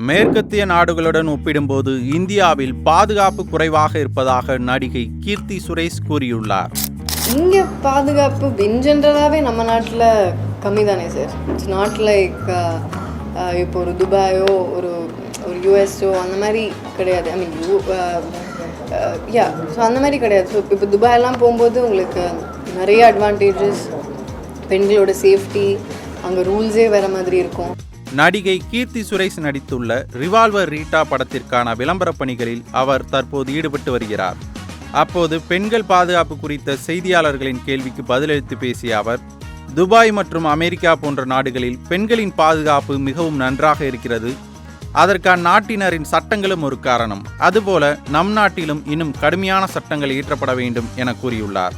மேற்கத்திய நாடுகளுடன் ஒப்பிடும்போது இந்தியாவில் பாதுகாப்பு குறைவாக இருப்பதாக நடிகை கீர்த்தி சுரேஷ் கூறியுள்ளார். இங்கே பாதுகாப்பு ஜென்ரலாகவே நம்ம நாட்டில் கம்மி தானே சார். இட்ஸ் நாட் லைக் இப்போ ஒரு துபாயோ ஒரு யூஎஸ்ஓ அந்த மாதிரி கிடையாது. ஐ மீன் ஸோ அந்த மாதிரி கிடையாது. ஸோ இப்போ துபாயெல்லாம் போகும்போது உங்களுக்கு நிறைய அட்வான்டேஜஸ், பெண்களோட சேஃப்டி, அங்கே ரூல்ஸே வேறு மாதிரி இருக்கும். நடிகை கீர்த்தி சுரேஷ் நடித்துள்ள ரிவால்வர் ரீட்டா படத்திற்கான விளம்பர பணிகளில் அவர் தற்போது ஈடுபட்டு வருகிறார். அப்போது பெண்கள் பாதுகாப்பு குறித்த செய்தியாளர்களின் கேள்விக்கு பதிலளித்து பேசிய அவர், துபாய் மற்றும் அமெரிக்கா போன்ற நாடுகளில் பெண்களின் பாதுகாப்பு மிகவும் நன்றாக இருக்கிறது. அதற்கான நாட்டினரின் சட்டங்களும் ஒரு காரணம். அதுபோல நம் நாட்டிலும் இன்னும் கடுமையான சட்டங்கள் இயற்றப்பட வேண்டும் என கூறியுள்ளார்.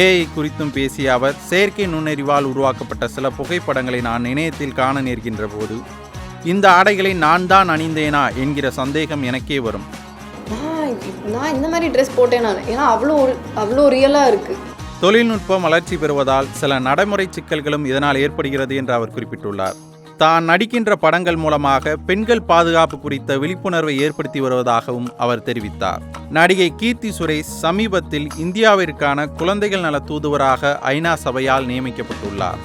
ஏஐ குறித்தும் பேசிய அவர், செயற்கை நுண்ணறிவால் உருவாக்கப்பட்ட சில புகைப்படங்களை நான் இணையத்தில் காண நேர்கின்ற போது இந்த ஆடைகளை நான் தான் அணிந்தேனா என்கிற சந்தேகம் எனக்கே வரும். நான் இந்த மாதிரி ட்ரெஸ் போட்டேன் நான், ஏன்னா அவ்வளோ ரியலாக இருக்குது. தொழில்நுட்பம் வளர்ச்சி பெறுவதால் சில நடைமுறை சிக்கல்களும் இதனால் ஏற்படுகிறது என்று அவர் குறிப்பிட்டுள்ளார். தான் நடிக்கின்ற படங்கள் மூலமாக பெண்கள் பாதுகாப்பு குறித்த விழிப்புணர்வை ஏற்படுத்தி வருவதாகவும் அவர் தெரிவித்தார். நடிகை கீர்த்தி சுரேஷ் சமீபத்தில் இந்தியாவிற்கான குழந்தைகள் நல தூதுவராக ஐநா சபையால் நியமிக்கப்பட்டுள்ளார்.